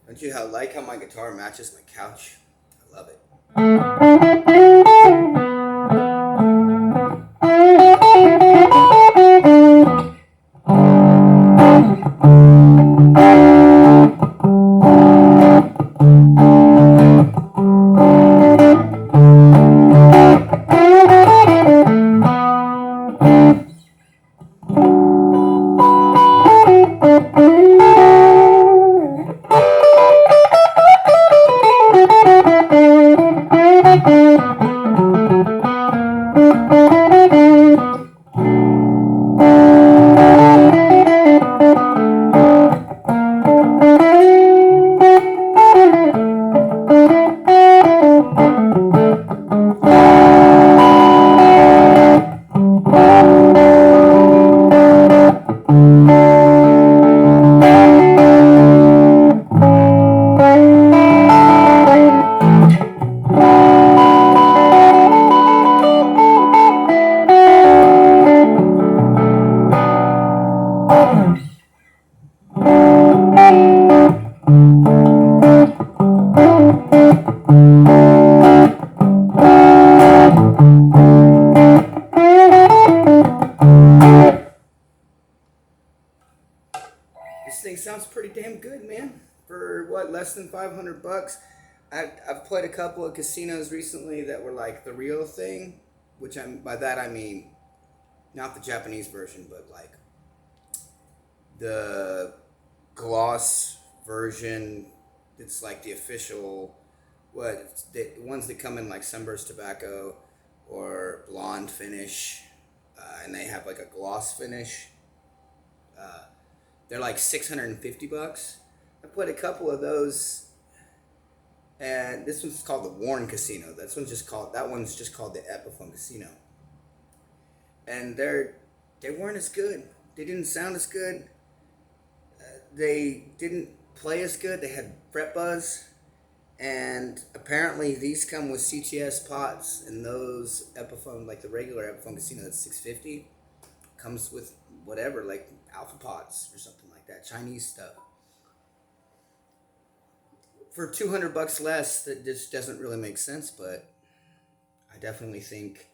Don't you like how my guitar matches my couch? I love it. This thing sounds pretty damn good, man. For what, less than 500 bucks? I've played a couple of casinos recently that were like the real thing, which by that I mean not the Japanese version, but like the gloss version. It's like the official, the ones that come in like Sunburst Tobacco or blonde finish, and they have like a gloss finish. Uh, they're like 650 bucks. I played a couple of those, and this one's called the Worn Casino. That one's just called the Epiphone Casino. And they weren't as good. They didn't sound as good. They didn't play as good. They had fret buzz, and apparently these come with CTS pots, and those Epiphone, like the regular Epiphone Casino, that's 650, comes with whatever, like alpha pots or something like that, Chinese stuff. For 200 bucks less, that just doesn't really make sense, but I definitely think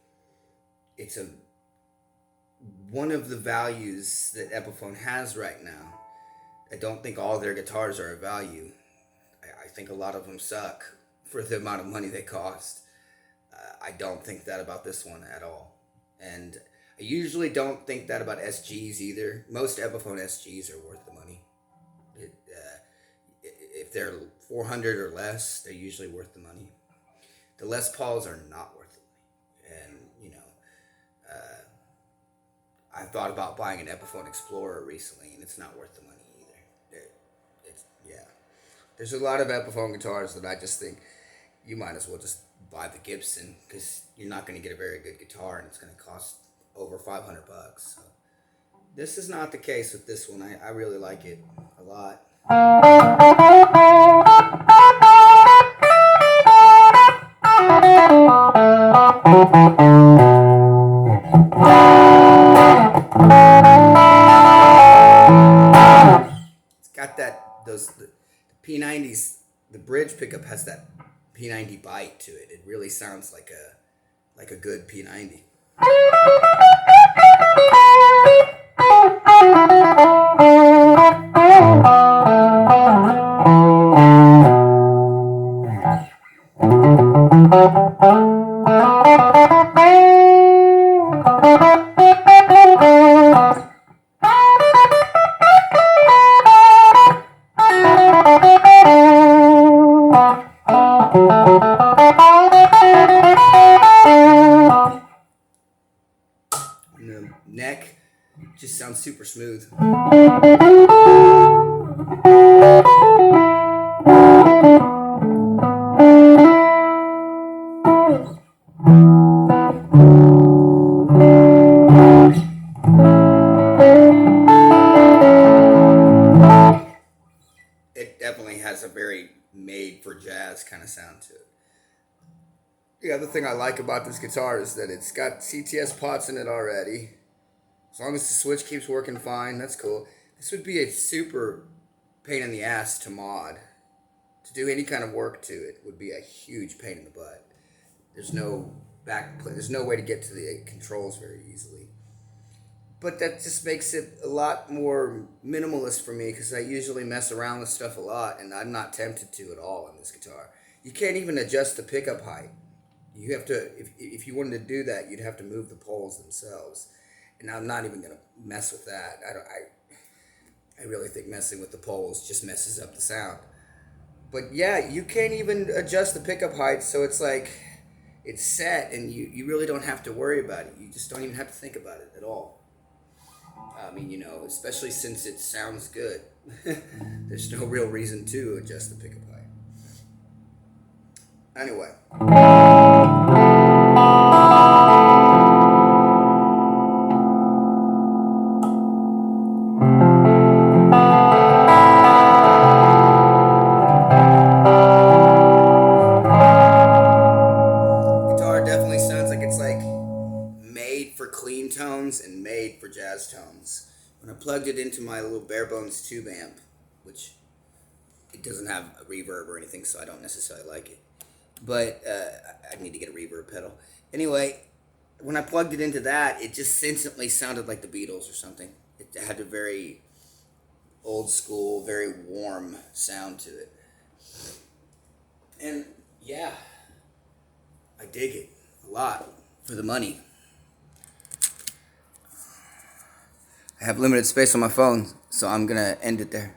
it's one of the values that Epiphone has right now. I don't think all their guitars are a value. I think a lot of them suck for the amount of money they cost. I don't think that about this one at all. And I usually don't think that about SGs either. Most Epiphone SGs are worth the money. If they're 400 or less, they're usually worth the money. The Les Pauls are not worth it. And, I thought about buying an Epiphone Explorer recently, and it's not worth the money either. Yeah. There's a lot of Epiphone guitars that I just think you might as well just buy the Gibson, because you're not going to get a very good guitar, and it's going to cost over 500 bucks. So this is not the case with this one. I really like it a lot. It's got the P90s. The bridge pickup has that P90 bite to it. It really sounds like a good P90. And the neck just sounds super smooth. It definitely has a very made for jazz kind of sound to it. The other thing I like about this guitar is that it's got CTS pots in it already. As long as the switch keeps working fine, that's cool. This would be a super pain in the ass to mod. To do any kind of work to it would be a huge pain in the butt. There's no there's no way to get to the controls very easily. But that just makes it a lot more minimalist for me because I usually mess around with stuff a lot, and I'm not tempted to at all on this guitar. You can't even adjust the pickup height. You have to, if you wanted to do that, you'd have to move the poles themselves, and I'm not even gonna mess with that. I really think messing with the poles just messes up the sound. But yeah, you can't even adjust the pickup height, so it's like it's set, and you really don't have to worry about it. You just don't even have to think about it at all. I mean, especially since it sounds good. There's no real reason to adjust the pickup height. Anyway. Guitar definitely sounds like it's like made for clean tones and made for jazz tones. When I plugged it into my little bare bones tube amp, which it doesn't have a reverb or anything, so I don't necessarily like it. But I need to get a reverb pedal. Anyway, when I plugged it into that, it just instantly sounded like the Beatles or something. It had a very old school, very warm sound to it. And yeah, I dig it a lot for the money. I have limited space on my phone, so I'm going to end it there.